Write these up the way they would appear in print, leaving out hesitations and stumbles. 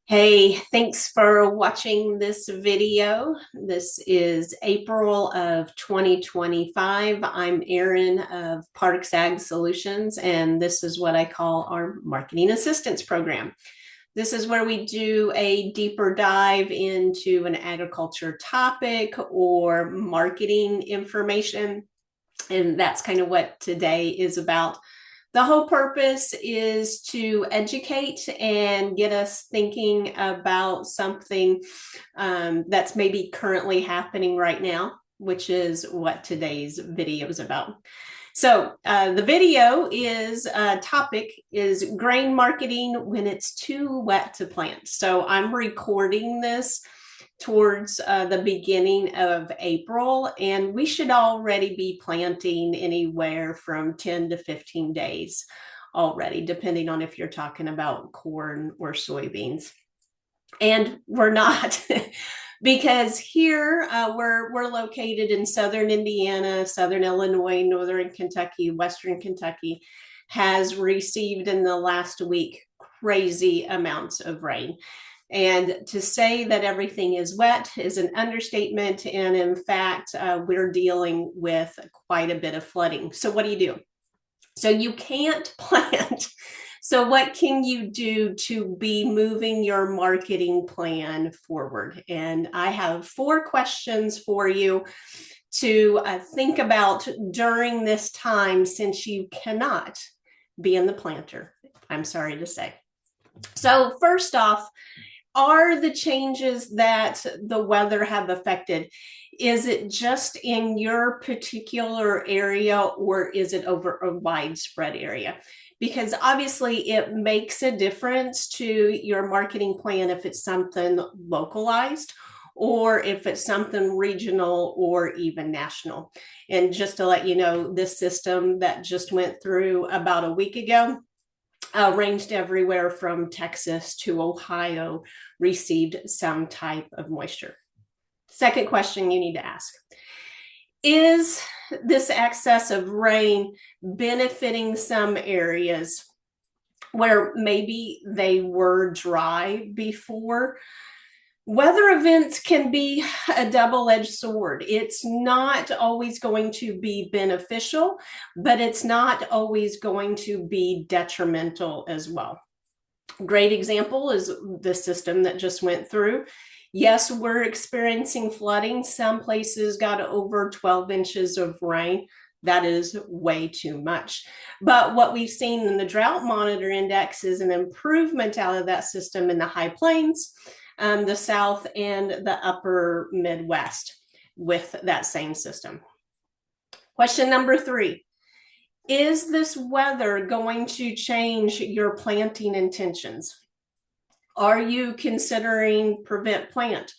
Hey, thanks for watching this video. This is April of 2025. I'm Erin of Parks Ag Solutions, and this is what I call our Marketing Assistance Program. This is where we do a deeper dive into an agriculture topic or marketing information, and that's kind of what today is about. The whole purpose is to educate and get us thinking about something that's maybe currently happening right now, which is what today's video is about. So the video is topic is grain marketing when it's too wet to plant. So I'm recording this towards the beginning of April, and we should already be planting anywhere from 10 to 15 days already, depending on if you're talking about corn or soybeans. And we're not. Because here we're located in southern Indiana, southern Illinois, northern Kentucky, western Kentucky has received in the last week crazy amounts of rain. And to say that everything is wet is an understatement. And in fact, we're dealing with quite a bit of flooding. So what do? So you can't plant. So what can you do to be moving your marketing plan forward? And I have 4 questions for you to think about during this time, since you cannot be in the planter, I'm sorry to say. So first off, are the changes that the weather have affected, is it just in your particular area or is it over a widespread area? Because obviously it makes a difference to your marketing plan if it's something localized or if it's something regional or even national. And just to let you know, this system that just went through about a week ago, ranged everywhere from Texas to Ohio, received some type of moisture. Second question you need to ask: is this excess of rain benefiting some areas where maybe they were dry before? Weather events can be a double-edged sword. It's not always going to be beneficial, but it's not always going to be detrimental as well. Great example is the system that just went through. Yes, we're experiencing flooding. Some places got over 12 inches of rain. That is way too much. But what we've seen in the drought monitor index is an improvement out of that system in the high plains, the South, and the upper Midwest with that same system. Question number 3. Is this weather going to change your planting intentions? Are you considering prevent plant?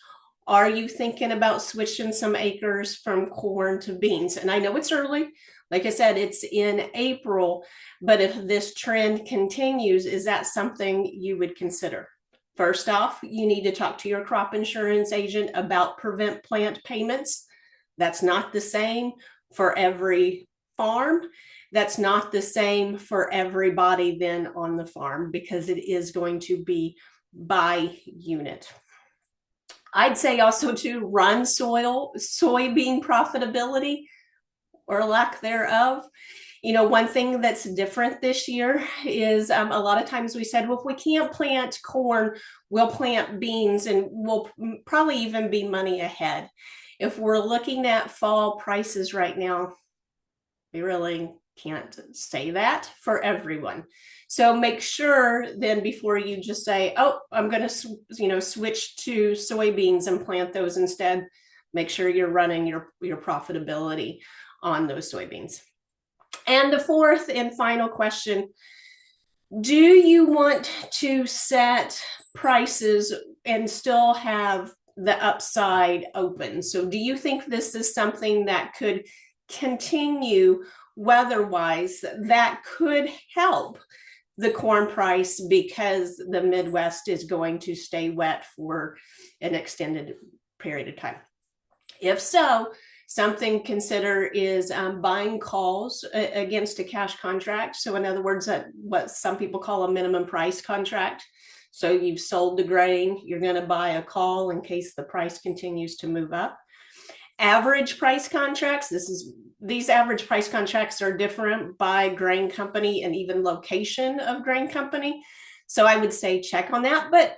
Are you thinking about switching some acres from corn to beans? And I know it's early. Like I said, it's in April, but if this trend continues, is that something you would consider? First off, you need to talk to your crop insurance agent about prevent plant payments. That's not the same for every farm. That's not the same for everybody then on the farm, because it is going to be by unit. I'd say also to run soybean profitability or lack thereof. You know, one thing that's different this year is a lot of times we said, well, if we can't plant corn, we'll plant beans and we'll probably even be money ahead. If we're looking at fall prices right now, we really can't say that for everyone. So make sure then before you just say, oh, I'm going to switch to soybeans and plant those instead, make sure you're running your profitability on those soybeans. And the fourth and final question: do you want to set prices and still have the upside open? So do you think this is something that could continue weather-wise that could help the corn price because the Midwest is going to stay wet for an extended period of time? If so, Something to consider is buying calls against a cash contract. So in other words, what some people call a minimum price contract. So you've sold the grain, you're going to buy a call in case the price continues to move up. Average price contracts, these average price contracts are different by grain company and even location of grain company. So I would say check on that. But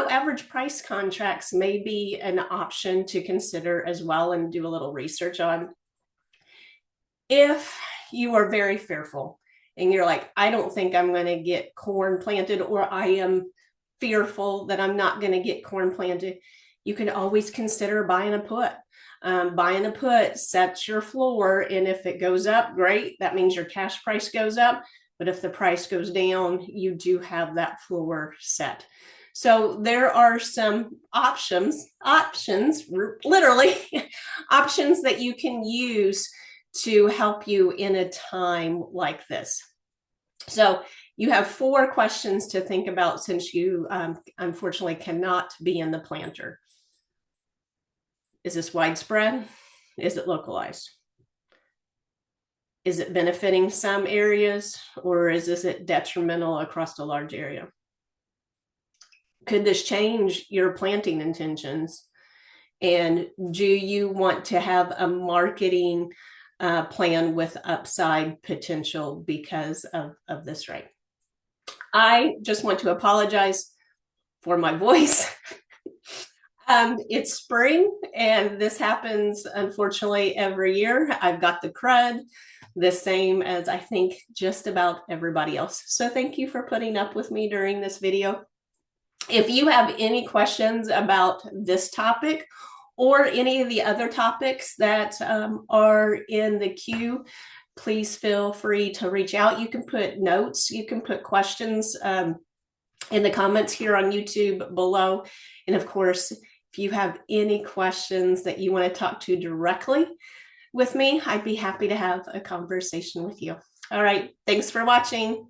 average price contracts may be an option to consider as well and do a little research on. If you are very fearful and you're like, I don't think I'm going to get corn planted, or I am fearful that I'm not going to get corn planted, you can always consider buying a put. Buying a put sets your floor, and if it goes up, great. That means your cash price goes up. But if the price goes down, you do have that floor set. So there are some options, literally options that you can use to help you in a time like this. So you have 4 questions to think about since you unfortunately cannot be in the planter. Is this widespread? Is it localized? Is it benefiting some areas, or is it detrimental across a large area? Could this change your planting intentions? And do you want to have a marketing plan with upside potential because of this rain? I just want to apologize for my voice. It's spring, and this happens, unfortunately, every year. I've got the crud, the same as I think just about everybody else. So thank you for putting up with me during this video. If you have any questions about this topic or any of the other topics that are in the queue, please feel free to reach out. You can put notes, you can put questions in the comments here on YouTube below. And of course, if you have any questions that you want to talk to directly with me, I'd be happy to have a conversation with you. All right, thanks for watching.